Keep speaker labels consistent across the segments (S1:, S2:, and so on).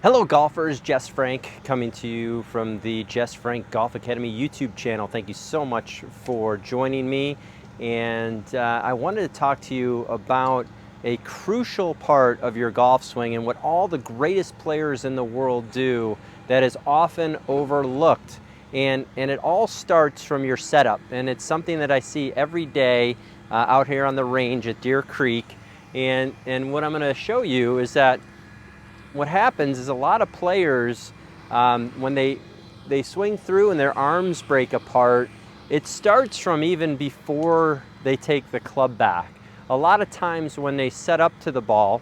S1: Hello golfers, Jess Frank coming to you from the Jess Frank Golf Academy YouTube channel. Thank you so much for joining me. And I wanted to talk to you about a crucial part of your golf swing and what all the greatest players in the world do that is often overlooked. And it all starts from your setup. And it's something that I see every day out here on the range at Deer Creek. And what I'm going to show you is that what happens is a lot of players, when they swing through and their arms break apart, it starts from even before they take the club back. A lot of times when they set up to the ball,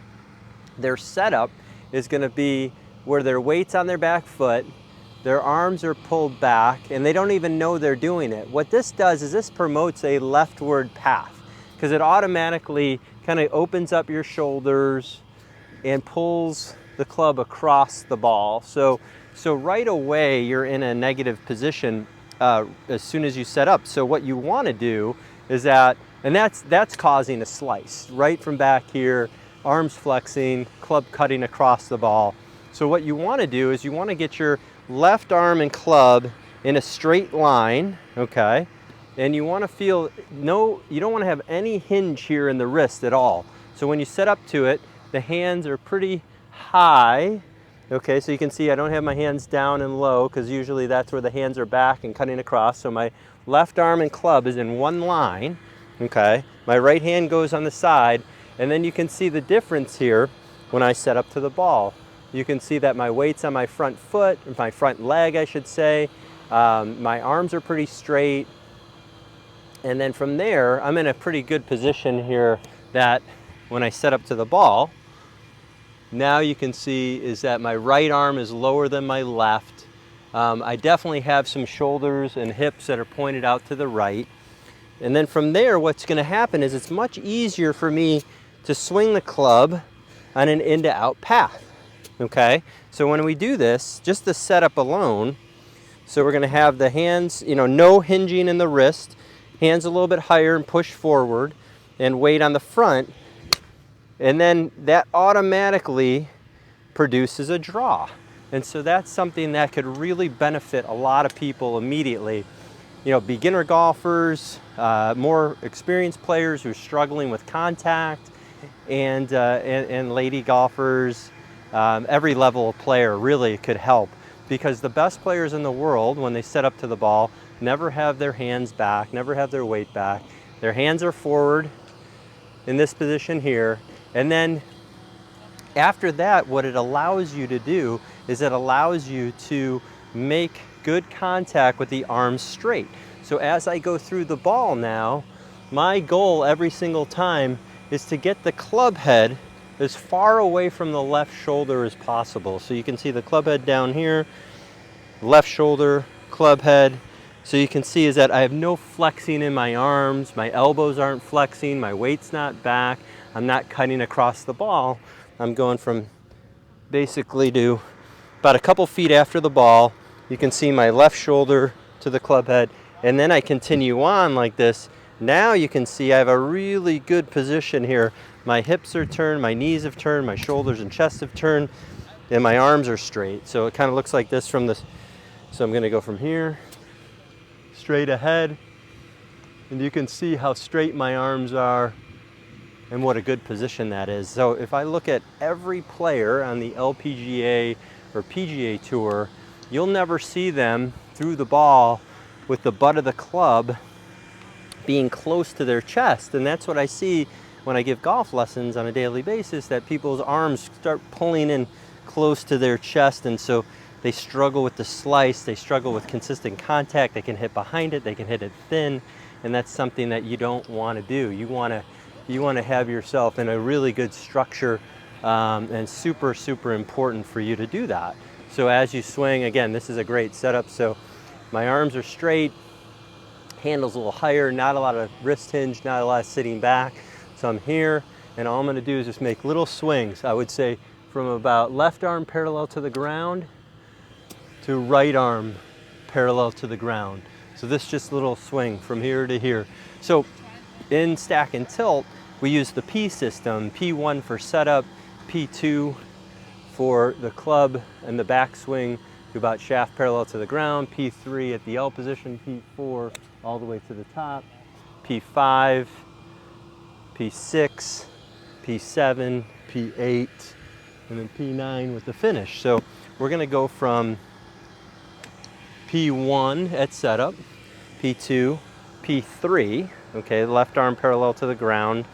S1: their setup is going to be where their weight's on their back foot, their arms are pulled back, and they don't even know they're doing it. What this does is this promotes a leftward path because it automatically kind of opens up your shoulders and pulls the club across the ball. So right away you're in a negative position as soon as you set up. So what you want to do is that, and that's causing a slice right from back here, arms flexing, club cutting across the ball. So what you want to do is you want to get your left arm and club in a straight line, okay? And you want to feel, you don't want to have any hinge here in the wrist at all. So when you set up to it, the hands are pretty high, okay, so you can see I don't have my hands down and low because usually that's where the hands are back and cutting across. So my left arm and club is in one line, okay, my right hand goes on the side, and then you can see the difference here when I set up to the ball. You can see that my weight's on my front foot, my front leg I should say, my arms are pretty straight, and then from there I'm in a pretty good position here that when I set up to the ball, now you can see is that my right arm is lower than my left. I definitely have some shoulders and hips that are pointed out to the right. And then from there, what's going to happen is it's much easier for me to swing the club on an in to out path. Okay, so when we do this, just the setup alone, so we're going to have the hands, no hinging in the wrist, hands a little bit higher and push forward, and weight on the front. And then that automatically produces a draw. And so that's something that could really benefit a lot of people immediately. Beginner golfers, more experienced players who are struggling with contact, and lady golfers, every level of player really could help. Because the best players in the world, when they set up to the ball, never have their hands back, never have their weight back. Their hands are forward in this position here. And then after that, what it allows you to do is it allows you to make good contact with the arms straight. So as I go through the ball now, my goal every single time is to get the club head as far away from the left shoulder as possible. So you can see the club head down here, left shoulder, club head. So you can see is that I have no flexing in my arms, my elbows aren't flexing, my weight's not back, I'm not cutting across the ball. I'm going from basically to about a couple feet after the ball. You can see my left shoulder to the club head, and then I continue on like this. Now you can see I have a really good position here. My hips are turned, my knees have turned, my shoulders and chest have turned, and my arms are straight. So it kind of looks like this from this. So I'm going to go from here, straight ahead, and you can see how straight my arms are and what a good position that is. So if I look at every player on the LPGA or PGA Tour, you'll never see them through the ball with the butt of the club being close to their chest. And that's what I see when I give golf lessons on a daily basis, that people's arms start pulling in close to their chest, and so they struggle with the slice, they struggle with consistent contact, they can hit behind it, they can hit it thin, and that's something that you don't want to do. You want to have yourself in a really good structure, and super, super important for you to do that. So as you swing, again, this is a great setup. So my arms are straight, handle's a little higher, not a lot of wrist hinge, not a lot of sitting back. So I'm here, and all I'm going to do is just make little swings. I would say from about left arm parallel to the ground to right arm parallel to the ground. So this just little swing from here to here. So in stack and tilt, we use the P system, P1 for setup, P2 for the club and the backswing to about shaft parallel to the ground, P3 at the L position, P4 all the way to the top, P5, P6, P7, P8, and then P9 with the finish. So we're going to go from P1 at setup, P2, P3, okay, left arm parallel to the ground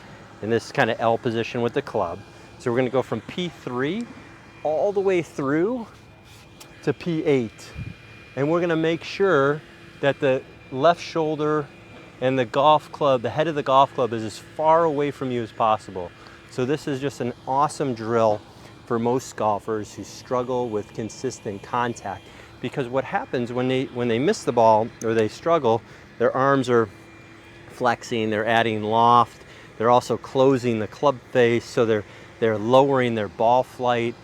S1: in this kind of L position with the club. So we're going to go from P3 all the way through to P8. And we're going to make sure that the left shoulder and the golf club, the head of the golf club, is as far away from you as possible. So this is just an awesome drill for most golfers who struggle with consistent contact. Because what happens when they miss the ball or they struggle, their arms are flexing, they're adding loft, they're also closing the club face, so they're lowering their ball flight.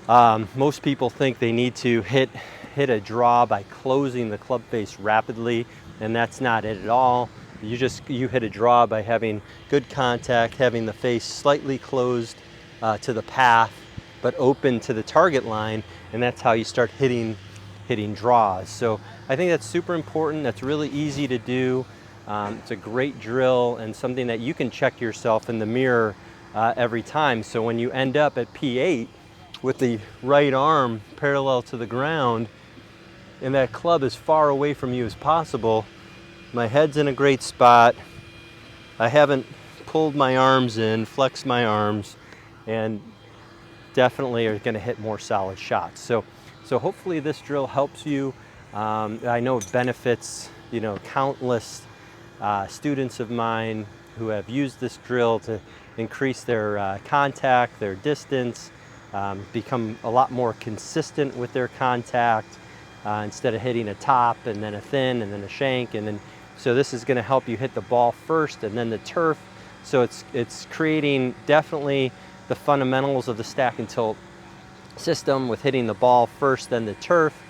S1: Most people think they need to hit a draw by closing the club face rapidly, and that's not it at all. You hit a draw by having good contact, having the face slightly closed to the path, but open to the target line, and that's how you start hitting draws. So I think that's super important. That's really easy to do. It's a great drill and something that you can check yourself in the mirror every time. So when you end up at P8 with the right arm parallel to the ground and that club as far away from you as possible, my head's in a great spot. I haven't pulled my arms in, flexed my arms, and definitely are going to hit more solid shots. So hopefully this drill helps you. I know it benefits, countless students of mine who have used this drill to increase their contact, their distance, become a lot more consistent with their contact instead of hitting a top and then a thin and then a shank. So this is going to help you hit the ball first and then the turf. So it's creating definitely the fundamentals of the stack and tilt system with hitting the ball first, then the turf.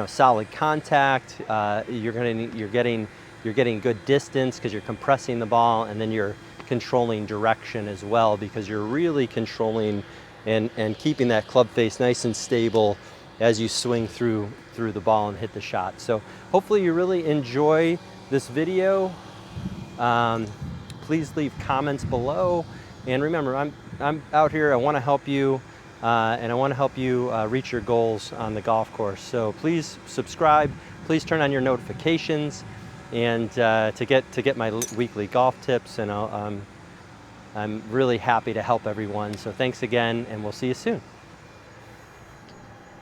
S1: Solid contact. You're getting good distance because you're compressing the ball, and then you're controlling direction as well because you're really controlling and keeping that club face nice and stable as you swing through the ball and hit the shot. So hopefully you really enjoy this video. Please leave comments below, and remember, I'm out here. I want to help you. And I want to help you reach your goals on the golf course. So please subscribe, please turn on your notifications, and to get my weekly golf tips. And I'm really happy to help everyone. So thanks again, and we'll see you soon.